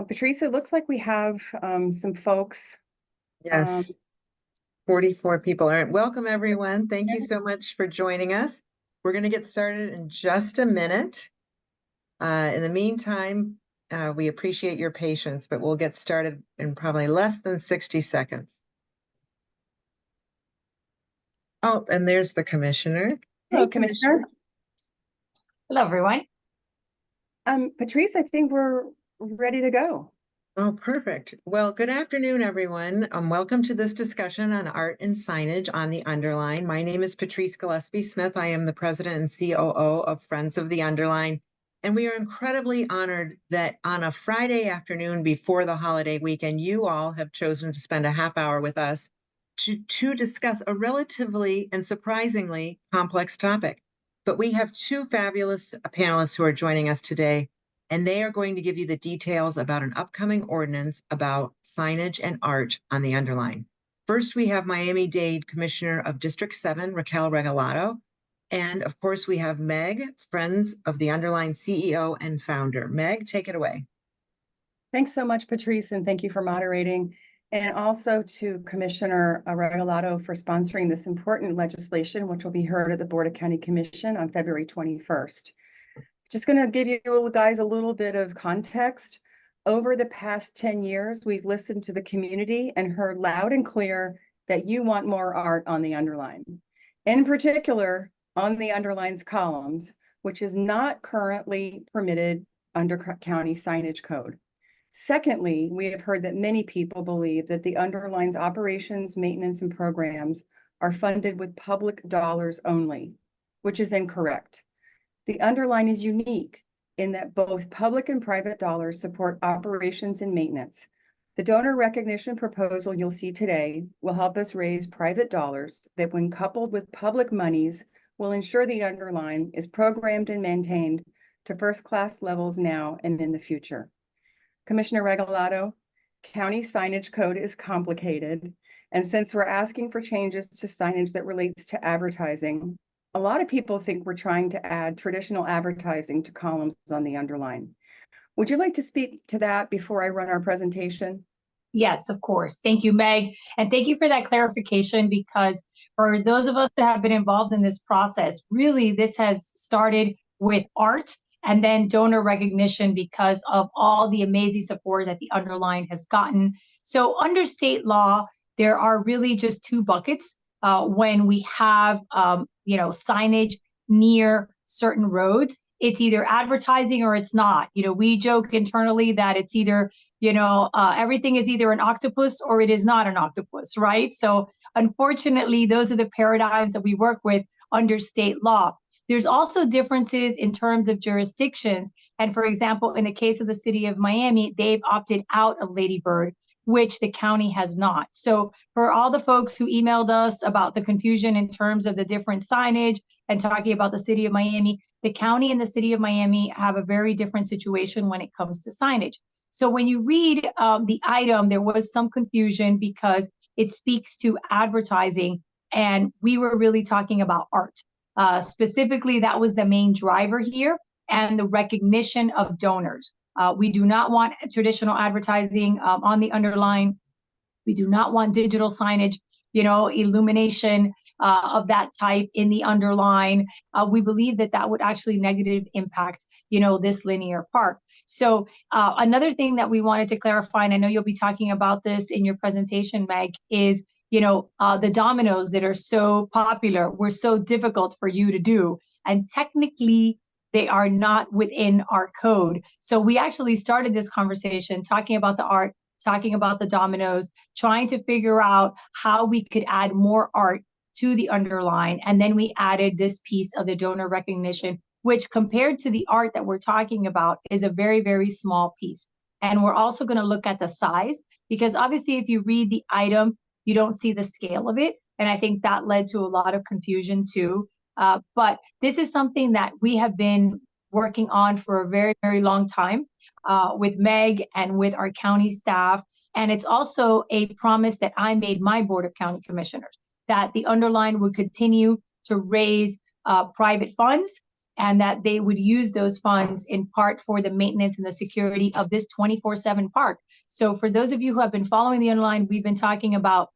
Patrice, it looks like we have some folks. Yes, 44 people. All right, welcome everyone. Thank you so much for joining us. We're going to get started in just a minute. In the meantime, we appreciate your patience, but we'll get started in probably less than 60 seconds. Oh, and there's the commissioner. Hello, Commissioner. Hello, everyone. Patrice, I think we're ready to go. Oh, perfect. Well, good afternoon, everyone. Welcome to this discussion on art and signage on the Underline. My name is Patrice Gillespie-Smith. I am the president and COO of Friends of the Underline. And we are incredibly honored that on a Friday afternoon before the holiday weekend, you all have chosen to spend a half hour with us to discuss a relatively and surprisingly complex topic. But we have two fabulous panelists who are joining us today, and they are going to give you the details about an upcoming ordinance about signage and art on the Underline. First, we have Miami-Dade Commissioner of District 7, Raquel Regalado. And of course, we have Meg, Friends of the Underline CEO and founder. Meg, take it away. Thanks so much, Patrice, and thank you for moderating. And also to Commissioner Regalado for sponsoring this important legislation, which will be heard at the Board of County Commission on February 21st. Just going to give you guys a little bit of context. Over the past 10 years, we've listened to the community and heard loud and clear that you want more art on the Underline. In particular, on the Underline's columns, which is not currently permitted under county signage code. Secondly, we have heard that many people believe that the Underline's operations, maintenance, and programs are funded with public dollars only, which is incorrect. The Underline is unique in that both public and private dollars support operations and maintenance. The donor recognition proposal you'll see today will help us raise private dollars that, when coupled with public monies, will ensure the Underline is programmed and maintained to first-class levels now and in the future. Commissioner Regalado, county signage code is complicated, and since we're asking for changes to signage that relates to advertising, a lot of people think we're trying to add traditional advertising to columns on the Underline. Would you like to speak to that before I run our presentation? Yes, of course. Thank you, Meg. And thank you for that clarification, because for those of us that have been involved in this process, really this has started with art and then donor recognition because of all the amazing support that the Underline has gotten. So under state law, there are really just two buckets when we have signage near certain roads. It's either advertising or it's not. We joke internally that it's either everything is either an octopus or it is not an octopus, right? So unfortunately, those are the paradigms that we work with under state law. There's also differences in terms of jurisdictions. And for example, in the case of the city of Miami, they've opted out of Lady Bird, which the county has not. So for all the folks who emailed us about the confusion in terms of the different signage and talking about the city of Miami, the county and the city of Miami have a very different situation when it comes to signage. So when you read the item, there was some confusion because it speaks to advertising, and we were really talking about art. Specifically, that was the main driver here, and the recognition of donors. We do not want traditional advertising on the Underline. We do not want digital signage, illumination of that type in the Underline. We believe that that would actually negatively impact, this linear park. So another thing that we wanted to clarify, and I know you'll be talking about this in your presentation, Meg, is the dominoes that are so popular were so difficult for you to do. And technically, they are not within our code. So we actually started this conversation talking about the art, talking about the dominoes, trying to figure out how we could add more art to the Underline. And then we added this piece of the donor recognition, which compared to the art that we're talking about is a very, very small piece. And we're also going to look at the size, because obviously if you read the item, you don't see the scale of it. And I think that led to a lot of confusion too. But this is something that we have been working on for a very, very long time with Meg and with our county staff. And it's also a promise that I made my Board of County Commissioners, that the Underline would continue to raise private funds and that they would use those funds in part for the maintenance and the security of this 24/7 park. So for those of you who have been following the Underline, we've been talking about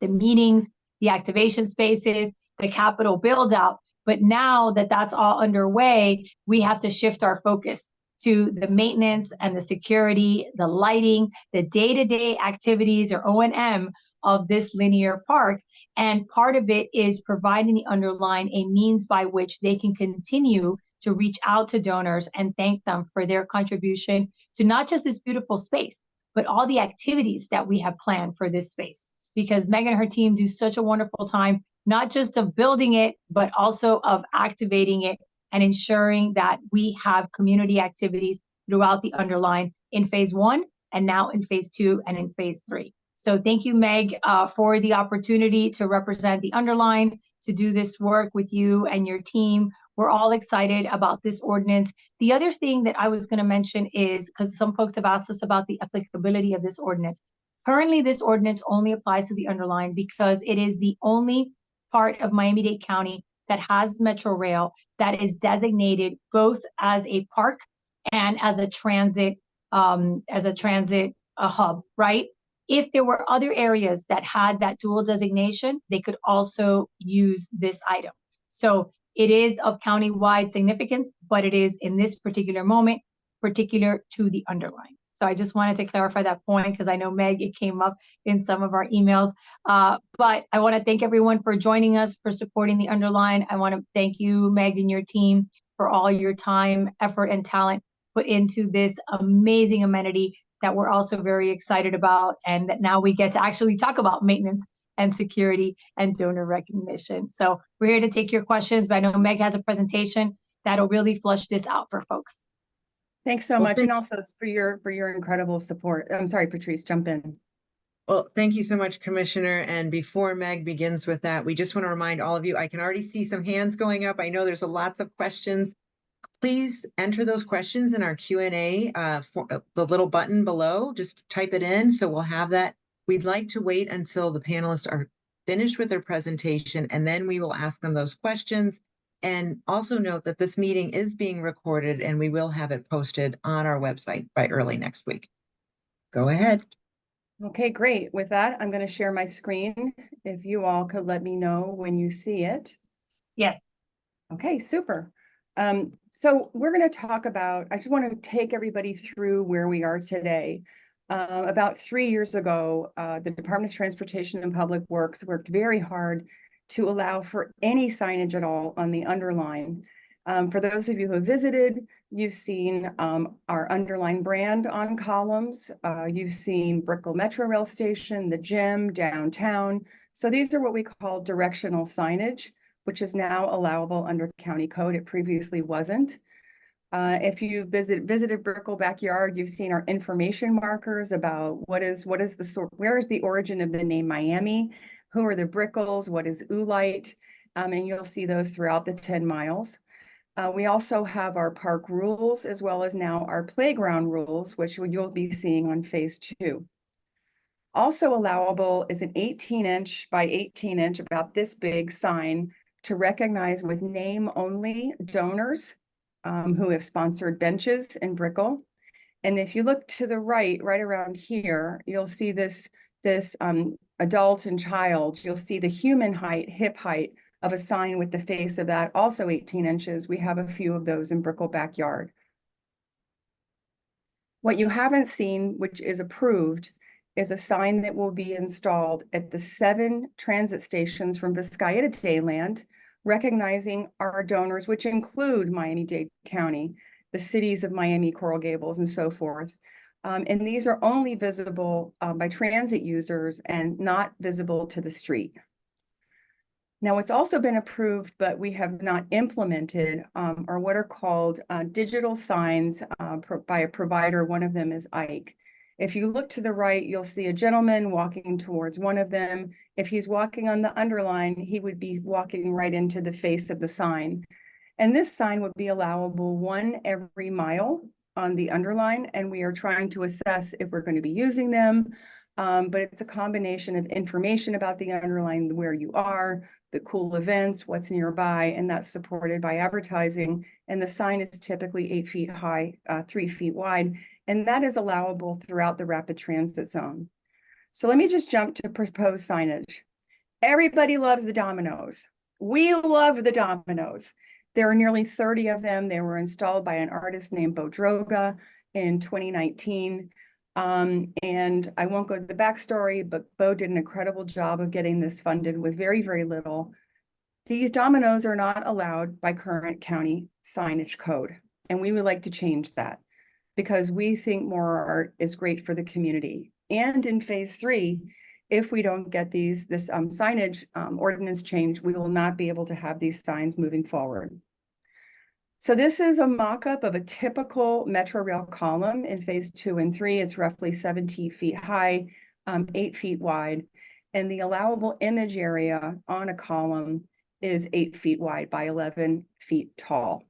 the meetings, the activation spaces, the capital build out. But now that that's all underway, we have to shift our focus to the maintenance and the security, the lighting, the day-to-day activities or O&M of this linear park. And part of it is providing the Underline a means by which they can continue to reach out to donors and thank them for their contribution to not just this beautiful space, but all the activities that we have planned for this space. Because Meg and her team do such a wonderful time, not just of building it, but also of activating it and ensuring that we have community activities throughout the Underline in phase 1 and now in phase 2 and in phase 3. So thank you, Meg, for the opportunity to represent the Underline, to do this work with you and your team. We're all excited about this ordinance. The other thing that I was going to mention is, because some folks have asked us about the applicability of this ordinance. Currently, this ordinance only applies to the Underline because it is the only part of Miami-Dade County that has Metrorail that is designated both as a park and as a transit hub, right? If there were other areas that had that dual designation, they could also use this item. So it is of countywide significance, but it is in this particular moment, particular to the Underline. So I just wanted to clarify that point because I know, Meg, it came up in some of our emails. But I want to thank everyone for joining us, for supporting the Underline. I want to thank you, Meg, and your team for all your time, effort, and talent put into this amazing amenity that we're also very excited about, and that now we get to actually talk about maintenance and security and donor recognition. So we're here to take your questions, but I know Meg has a presentation that'll really flush this out for folks. Thanks so much, and also for your incredible support. I'm sorry, Patrice, jump in. Well, thank you so much, Commissioner. And before Meg begins with that, we just want to remind all of you, I can already see some hands going up. I know there's lots of questions. Please enter those questions in our Q&A for the little button below. Just type it in, so we'll have that. We'd like to wait until the panelists are finished with their presentation, and then we will ask them those questions. And also note that this meeting is being recorded, and we will have it posted on our website by early next week. Go ahead. Okay, great. With that, I'm going to share my screen. If you all could let me know when you see it. Yes. Okay, super. So we're going to talk about, I just want to take everybody through where we are today. About 3 years ago, the Department of Transportation and Public Works worked very hard to allow for any signage at all on the Underline. For those of you who have visited, you've seen our Underline brand on columns. You've seen Brickell Metrorail Station, the gym, downtown. So these are what we call directional signage, which is now allowable under county code. It previously wasn't. If you visited Brickell Backyard, you've seen our information markers about where is the origin of the name Miami, who are the Brickels, what is Oolite, and you'll see those throughout the 10 miles. We also have our park rules, as well as now our playground rules, which you'll be seeing on phase 2. Also allowable is an 18-inch by 18-inch, about this big sign, to recognize with name only donors who have sponsored benches in Brickell. And if you look to the right around here, you'll see this adult and child. You'll see the human height, hip height of a sign with the face of that, also 18 inches. We have a few of those in Brickell Backyard. What you haven't seen, which is approved, is a sign that will be installed at the 7 transit stations from Vizcaya to Dayland, recognizing our donors, which include Miami-Dade County, the cities of Miami, Coral Gables, and so forth. And these are only visible by transit users and not visible to the street. Now, what's also been approved, but we have not implemented, are what are called digital signs by a provider. One of them is Ike. If you look to the right, you'll see a gentleman walking towards one of them. If he's walking on the Underline, he would be walking right into the face of the sign. And this sign would be allowable 1 every mile on the Underline, and we are trying to assess if we're going to be using them, But it's a combination of information about the Underline, where you are, the cool events, what's nearby, and that's supported by advertising. And the sign is typically 8 feet high, 3 feet wide, and that is allowable throughout the rapid transit zone. So let me just jump to proposed signage. Everybody loves the dominoes. We love the dominoes. There are nearly 30 of them. They were installed by an artist named Bo Droga in 2019. And I won't go to the backstory, but Bo did an incredible job of getting this funded with very, very little. These dominoes are not allowed by current county signage code. And we would like to change that because we think more art is great for the community. And in phase 3, if we don't get this signage ordinance change, we will not be able to have these signs moving forward. So this is a mock-up of a typical Metrorail column in phase 2 and 3. It's roughly 17 feet high, 8 feet wide, and the allowable image area on a column is 8 feet wide by 11 feet tall.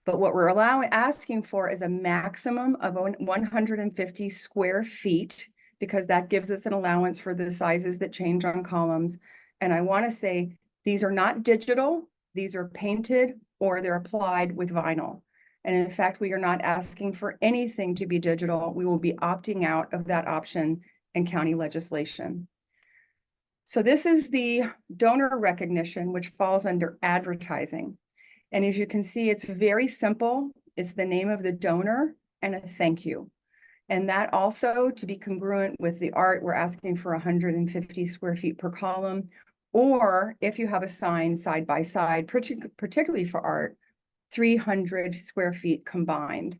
But what we're asking for is a maximum of 150 square feet, because that gives us an allowance for the sizes that change on columns. And I want to say these are not digital, these are painted or they're applied with vinyl. And in fact, we are not asking for anything to be digital. We will be opting out of that option in county legislation. So this is the donor recognition, which falls under advertising. And as you can see, it's very simple. It's the name of the donor and a thank you. And that also, to be congruent with the art, we're asking for 150 square feet per column. Or if you have a sign side by side, particularly for art, 300 square feet combined.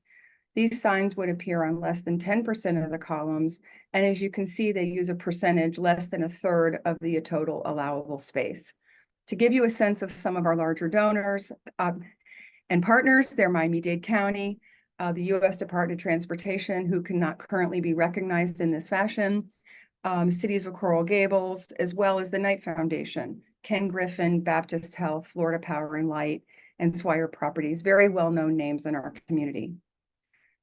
These signs would appear on less than 10% of the columns. And as you can see, they use a percentage less than a third of the total allowable space. To give you a sense of some of our larger donors and partners, they're Miami-Dade County, the U.S. Department of Transportation, who cannot currently be recognized in this fashion, cities of Coral Gables, as well as the Knight Foundation, Ken Griffin, Baptist Health, Florida Power and Light, and Swire Properties, very well-known names in our community.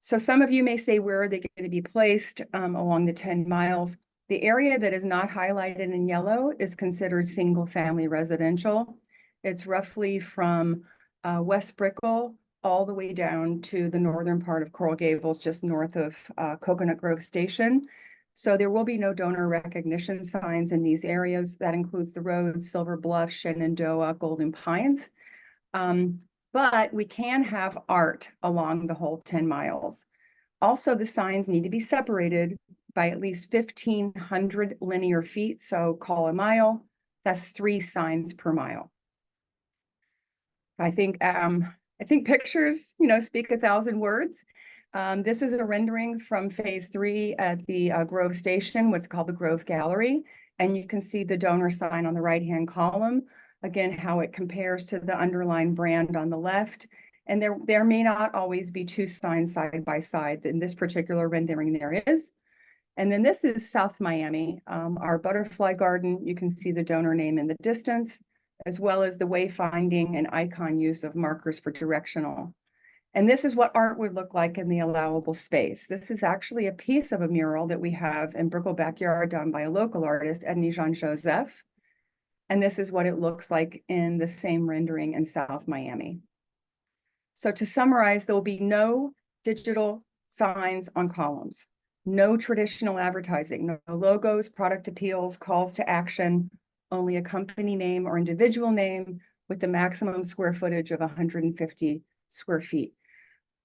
So some of you may say, where are they going to be placed along the 10 miles? The area that is not highlighted in yellow is considered single-family residential. It's roughly from West Brickell all the way down to the northern part of Coral Gables, just north of Coconut Grove Station. So there will be no donor recognition signs in these areas. That includes the roads, Silver Bluff, Shenandoah, Golden Pines. But we can have art along the whole 10 miles. Also, the signs need to be separated by at least 1,500 linear feet. So call a mile, that's 3 signs per mile. I think pictures, speak 1,000 words. This is a rendering from phase 3 at the Grove Station, what's called the Grove Gallery. And you can see the donor sign on the right-hand column. Again, how it compares to the Underline brand on the left. And there may not always be 2 signs side by side. In this particular rendering, there is. And then this is South Miami, our butterfly garden. You can see the donor name in the distance, as well as the wayfinding and icon use of markers for directional. And this is what art would look like in the allowable space. This is actually a piece of a mural that we have in Brickell Backyard done by a local artist, Edney Jean-Joseph. And this is what it looks like in the same rendering in South Miami. So to summarize, there will be no digital signs on columns, no traditional advertising, no logos, product appeals, calls to action, only a company name or individual name with the maximum square footage of 150 square feet.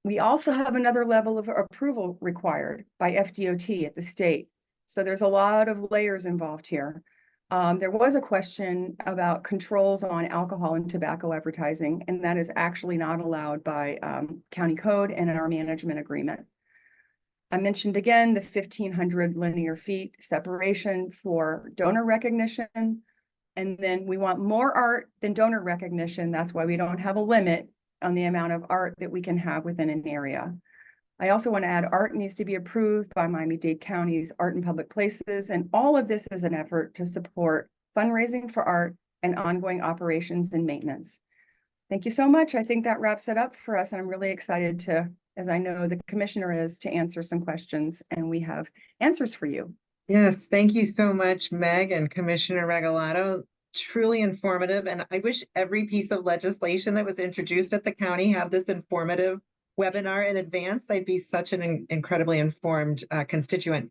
We also have another level of approval required by FDOT at the state. So there's a lot of layers involved here. There was a question about controls on alcohol and tobacco advertising, and that is actually not allowed by county code and in our management agreement. I mentioned again the 1,500 linear feet separation for donor recognition. And then we want more art than donor recognition. That's why we don't have a limit on the amount of art that we can have within an area. I also want to add art needs to be approved by Miami-Dade County's Art in Public Places. And all of this is an effort to support fundraising for art and ongoing operations and maintenance. Thank you so much. I think that wraps it up for us. And I'm really excited to, as I know the commissioner is, to answer some questions. And we have answers for you. Yes, thank you so much, Meg and Commissioner Regalado. Truly informative. And I wish every piece of legislation that was introduced at the county had this informative webinar in advance. I'd be such an incredibly informed constituent.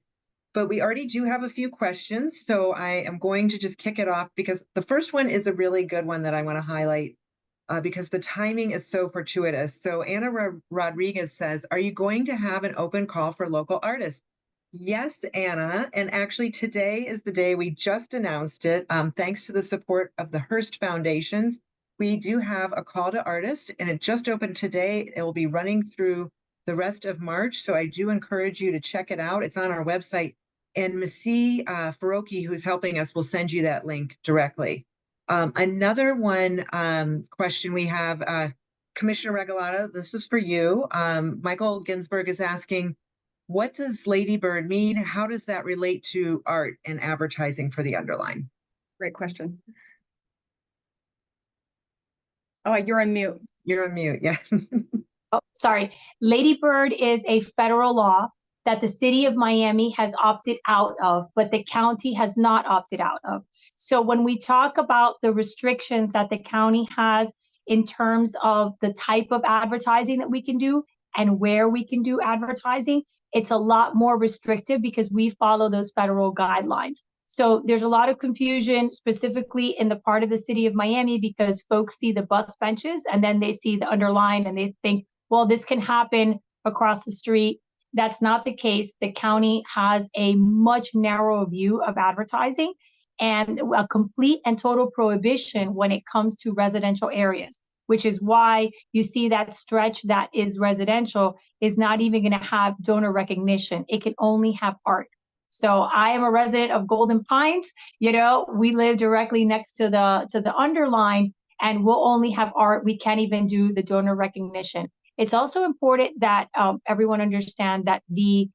But we already do have a few questions. So I am going to just kick it off because the first one is a really good one that I want to highlight because the timing is so fortuitous. So Anna Rodriguez says, are you going to have an open call for local artists? Yes, Anna. And actually, today is the day we just announced it. Thanks to the support of the Hearst Foundations, we do have a call to artists, and it just opened today. It will be running through the rest of March. So I do encourage you to check it out. It's on our website. And Missy Faroki, who's helping us, will send you that link directly. Another one question we have, Commissioner Regalado, this is for you. Michael Ginsberg is asking, what does Ladybird mean? How does that relate to art and advertising for the Underline? Great question. Oh, you're on mute. You're on mute, yeah. Oh, sorry. Ladybird is a federal law that the city of Miami has opted out of, but the county has not opted out of. So when we talk about the restrictions that the county has in terms of the type of advertising that we can do and where we can do advertising, it's a lot more restrictive because we follow those federal guidelines. So there's a lot of confusion specifically in the part of the city of Miami because folks see the bus benches and then they see the Underline and they think, well, this can happen across the street. That's not the case. The county has a much narrower view of advertising and a complete and total prohibition when it comes to residential areas, which is why you see that stretch that is residential is not even going to have donor recognition. It can only have art. So I am a resident of Golden Pines. You know, we live directly next to the Underline, and we'll only have art. We can't even do the donor recognition. It's also important that everyone understand that the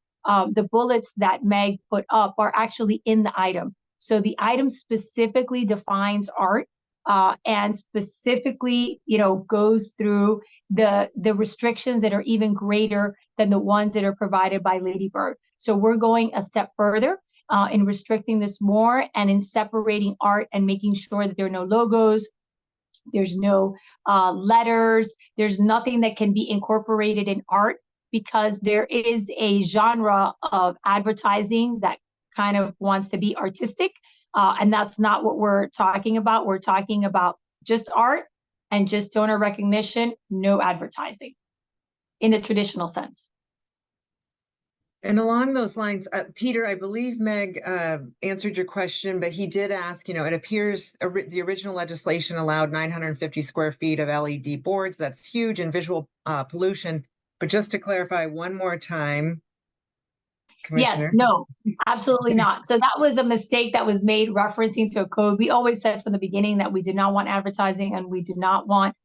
bullets that Meg put up are actually in the item. So the item specifically defines art and specifically, you know, goes through the restrictions that are even greater than the ones that are provided by Ladybird. So we're going a step further in restricting this more and in separating art and making sure that there are no logos, there's no letters, there's nothing that can be incorporated in art because there is a genre of advertising that kind of wants to be artistic. And that's not what we're talking about. We're talking about just art and just donor recognition, no advertising in the traditional sense. And along those lines, Peter, I believe Meg answered your question, but he did ask, you know, it appears the original legislation allowed 950 square feet of LED boards. That's huge in visual pollution. But just to clarify one more time, Yes, no, absolutely not. So that was a mistake that was made referencing to a code. We always said from the beginning that we did not want advertising and we did not want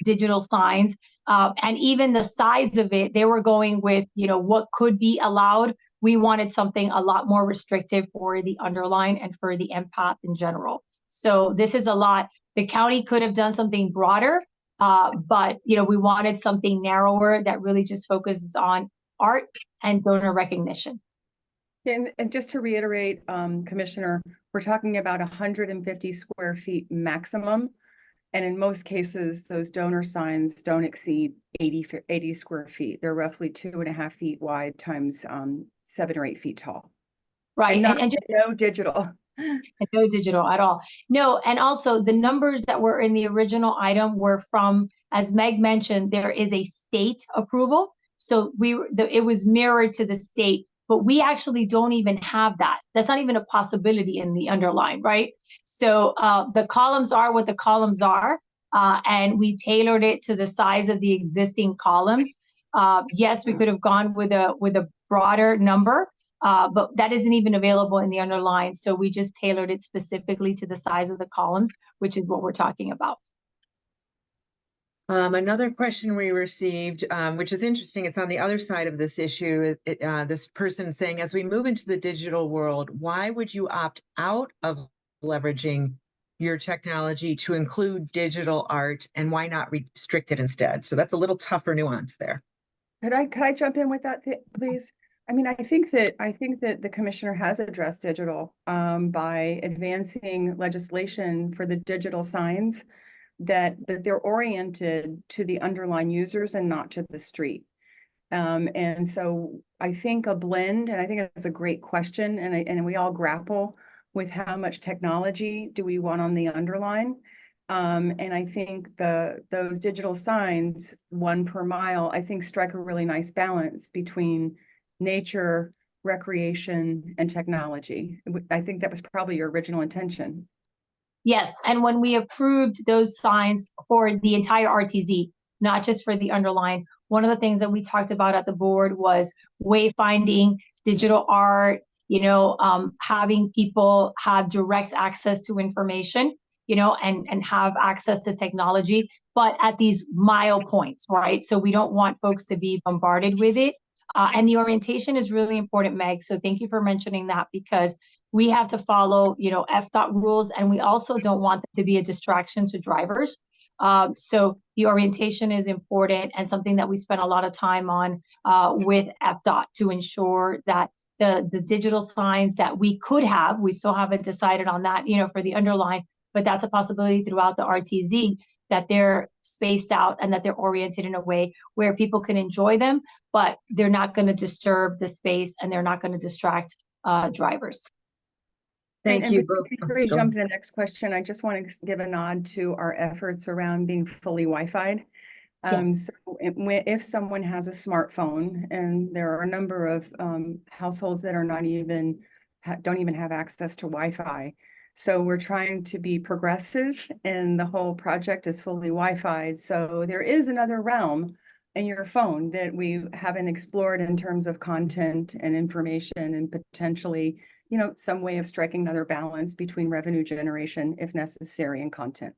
digital signs. And even the size of it, they were going with, you know, what could be allowed. We wanted something a lot more restrictive for the Underline and for the empath in general. So this is a lot. The county could have done something broader, but, you know, we wanted something narrower that really just focuses on art and donor recognition. And just to reiterate, Commissioner, we're talking about 150 square feet maximum. And in most cases, those donor signs don't exceed 80 square feet. They're roughly 2.5 feet wide times 7 or 8 feet tall. Right. And just no digital. And no digital at all. No, and also the numbers that were in the original item were from, as Meg mentioned, there is a state approval. So it was mirrored to the state, but we actually don't even have that. That's not even a possibility in the Underline, right? So the columns are what the columns are, and we tailored it to the size of the existing columns. Yes, we could have gone with a broader number, but that isn't even available in the Underline. So we just tailored it specifically to the size of the columns, which is what we're talking about. Another question we received, which is interesting, it's on the other side of this issue. This person saying, as we move into the digital world, why would you opt out of leveraging your technology to include digital art, and why not restrict it instead? So that's a little tougher nuance there. Could I jump in with that, please? I mean, I think that the commissioner has addressed digital by advancing legislation for the digital signs that they're oriented to the underlying users and not to the street. And so I think a blend, and I think it's a great question, and we all grapple with how much technology do we want on the underline. And I think those digital signs, 1 per mile, I think strike a really nice balance between nature, recreation, and technology. I think that was probably your original intention. Yes, and when we approved those signs for the entire RTZ, not just for the underline, one of the things that we talked about at the board was wayfinding, digital art, having people have direct access to information, and have access to technology, but at these mile points, right? So we don't want folks to be bombarded with it. And the orientation is really important, Meg. So thank you for mentioning that, because we have to follow, FDOT rules, and we also don't want them to be a distraction to drivers. So the orientation is important and something that we spend a lot of time on with FDOT to ensure that the digital signs that we could have, we still haven't decided on that, for the underline, but that's a possibility throughout the RTZ, that they're spaced out and that they're oriented in a way where people can enjoy them, but they're not going to disturb the space and they're not going to distract drivers. Thank you both. Before we jump to the next question, I just want to give a nod to our efforts around being fully Wi-Fi. Yes. So if someone has a smartphone, and there are a number of households that are don't even have access to Wi-Fi. So we're trying to be progressive, and the whole project is fully Wi-Fi. So there is another realm in your phone that we haven't explored in terms of content and information, and potentially, some way of striking another balance between revenue generation, if necessary, and content.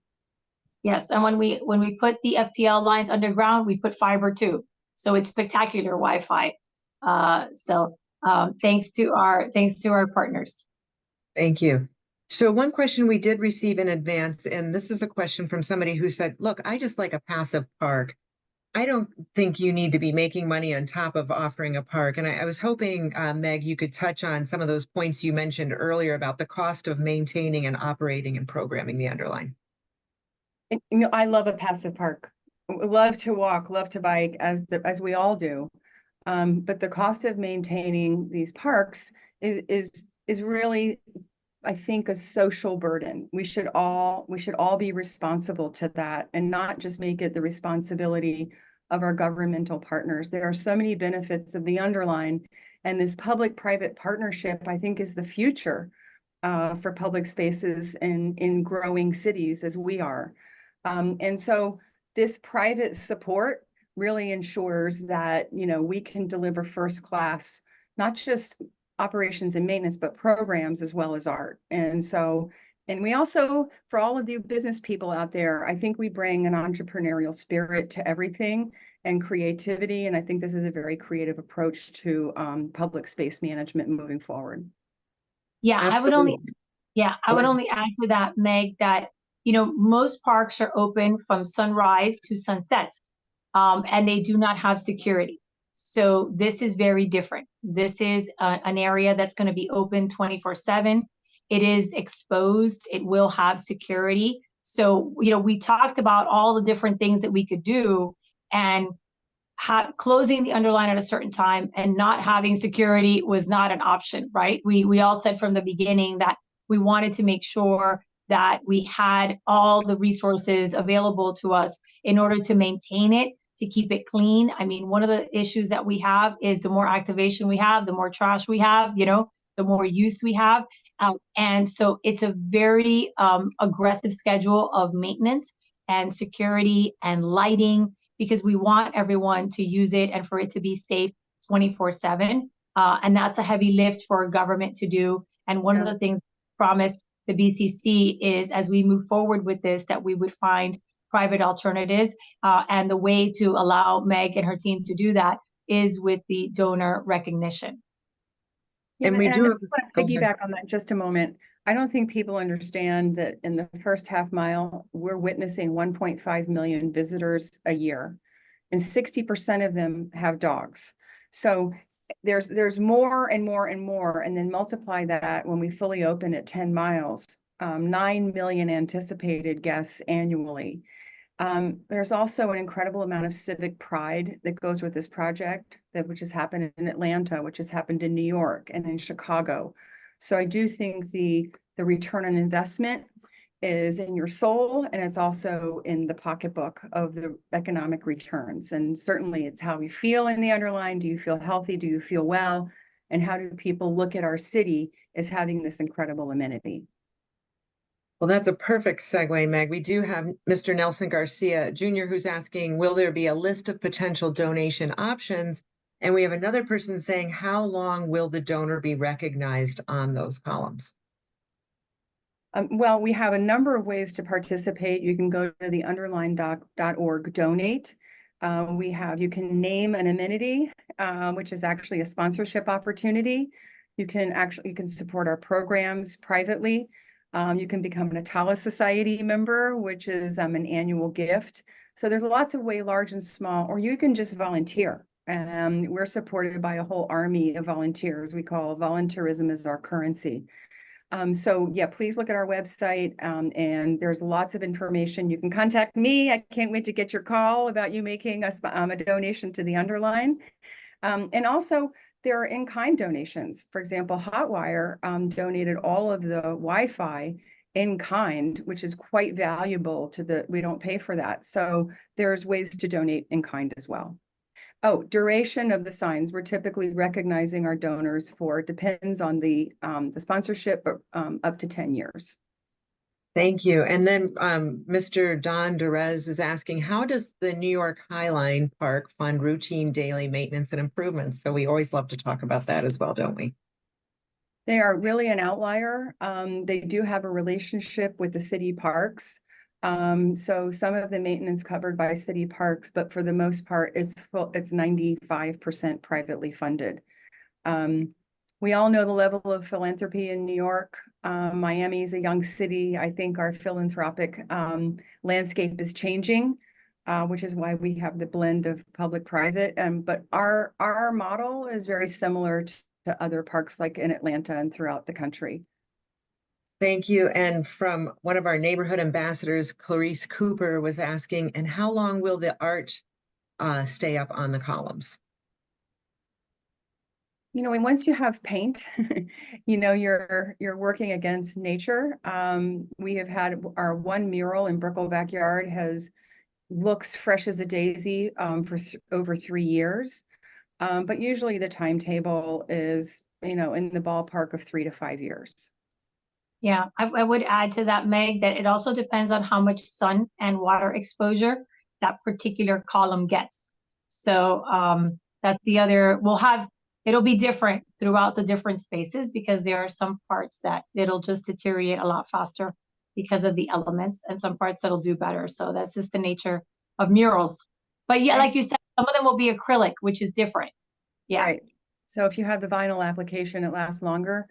Yes, and when we put the FPL lines underground, we put fiber too. So it's spectacular Wi-Fi. Thanks to our partners. Thank you. So one question we did receive in advance, and this is a question from somebody who said, look, I just like a passive park. I don't think you need to be making money on top of offering a park. And I was hoping, Meg, you could touch on some of those points you mentioned earlier about the cost of maintaining and operating and programming the underline. I love a passive park. Love to walk, love to bike, as we all do. But the cost of maintaining these parks is really, I think, a social burden. We should all be responsible to that, and not just make it the responsibility of our governmental partners. There are so many benefits of the underline, and this public-private partnership, I think, is the future for public spaces in growing cities as we are. And so this private support really ensures that, we can deliver first class, not just operations and maintenance, but programs as well as art. And we also, for all of the business people out there, I think we bring an entrepreneurial spirit to everything and creativity. And I think this is a very creative approach to public space management moving forward. Yeah, Absolutely. I would only add to that, Meg, that most parks are open from sunrise to sunset, and they do not have security. So this is very different. This is an area that's going to be open 24/7. It is exposed. It will have security. So, we talked about all the different things that we could do, and closing the underline at a certain time and not having security was not an option, right? We all said from the beginning that we wanted to make sure that we had all the resources available to us in order to maintain it, to keep it clean. I mean, one of the issues that we have is the more activation we have, the more trash we have, the more use we have. And so it's a very aggressive schedule of maintenance and security and lighting, because we want everyone to use it and for it to be safe 24/7. And that's a heavy lift for a government to do. And one of the things promised the BCC is, as we move forward with this, that we would find private alternatives. And the way to allow Meg and her team to do that is with the donor recognition. Yeah, and I want to piggyback on that just a moment. I don't think people understand that in the first half mile, we're witnessing 1.5 million visitors a year, and 60% of them have dogs. So there's more and more and more, and then multiply that when we fully open at 10 miles, 9 million anticipated guests annually. There's also an incredible amount of civic pride that goes with this project, which has happened in Atlanta, which has happened in New York and in Chicago. So I do think the return on investment is in your soul, and it's also in the pocketbook of the economic returns. And certainly it's how you feel in the Underline. Do you feel healthy? Do you feel well? And how do people look at our city as having this incredible amenity? Well, that's a perfect segue, Meg. We do have Mr. Nelson Garcia Jr., who's asking, will there be a list of potential donation options? And we have another person saying, how long will the donor be recognized on those columns? Well, we have a number of ways to participate. You can go to the underline.org donate. You can name an amenity, which is actually a sponsorship opportunity. You can support our programs privately. You can become an Atala Society member, which is an annual gift. So there's lots of ways, large and small, or you can just volunteer. We're supported by a whole army of volunteers. We call volunteerism as our currency. So yeah, please look at our website, and there's lots of information. You can contact me. I can't wait to get your call about you making a donation to the Underline. And also there are in-kind donations. For example, Hotwire donated all of the Wi-Fi in kind, which is quite valuable we don't pay for that. So there's ways to donate in kind as well. Oh, duration of the signs. We're typically recognizing our donors for, depends on the sponsorship, but up to 10 years. Thank you. And then Mr. Don Derez is asking, how does the New York Highline Park fund routine daily maintenance and improvements? So we always love to talk about that as well, don't we? They are really an outlier. They do have a relationship with the city parks. So some of the maintenance covered by city parks, but for the most part, it's 95% privately funded. We all know the level of philanthropy in New York. Miami is a young city. I think our philanthropic landscape is changing, which is why we have the blend of public-private. But our model is very similar to other parks like in Atlanta and throughout the country. Thank you. And from one of our neighborhood ambassadors, Clarice Cooper, was asking, and how long will the art stay up on the columns? You know, and once you have paint, you know, you're working against nature. We have had our one mural in Brickell Backyard looks fresh as a daisy for over 3 years. But usually the timetable is, you know, in the ballpark of 3 to 5 years. Yeah, I would add to that, Meg, that it also depends on how much sun and water exposure that particular column gets. So that's the other, it'll be different throughout the different spaces because there are some parts that it'll just deteriorate a lot faster because of the elements and some parts that'll do better. So that's just the nature of murals. But yeah, like you said, some of them will be acrylic, which is different. Yeah. Right. So if you have the vinyl application, it lasts longer.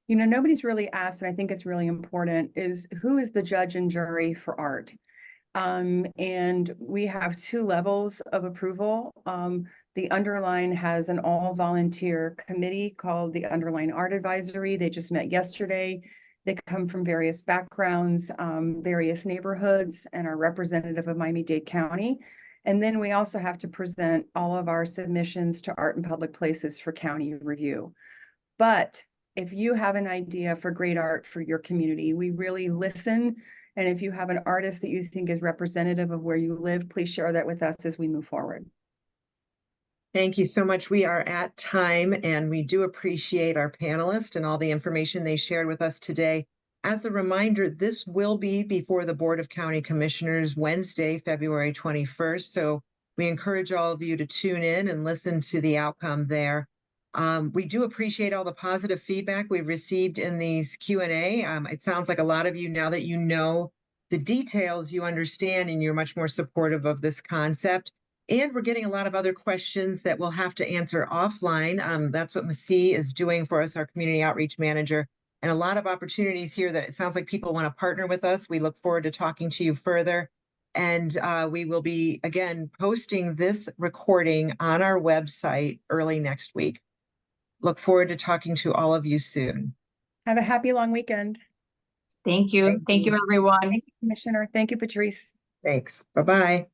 You know, nobody's really asked, and I think it's really important, is who is the judge and jury for art? And we have 2 levels of approval. The Underline has an all-volunteer committee called the Underline Art Advisory. They just met yesterday. They come from various backgrounds, various neighborhoods, and are representative of Miami-Dade County. And then we also have to present all of our submissions to Art in Public Places for county review. But if you have an idea for great art for your community, we really listen. And if you have an artist that you think is representative of where you live, please share that with us as we move forward. Thank you so much. We are at time, and we do appreciate our panelists and all the information they shared with us today. As a reminder, this will be before the Board of County Commissioners Wednesday, February 21st. So we encourage all of you to tune in and listen to the outcome there. We do appreciate all the positive feedback we've received in these Q&A. It sounds like a lot of you, now that you know the details, you understand, and you're much more supportive of this concept. And we're getting a lot of other questions that we'll have to answer offline. That's what Masi is doing for us, our community outreach manager, and a lot of opportunities here that it sounds like people want to partner with us. We look forward to talking to you further. And we will be, again, posting this recording on our website early next week. look forward to talking to all of you soon. Have a happy long weekend. Thank you. Thank Thank you, you. everyone. Thank you, Commissioner. Thank you, Patrice. Thanks. Bye-bye.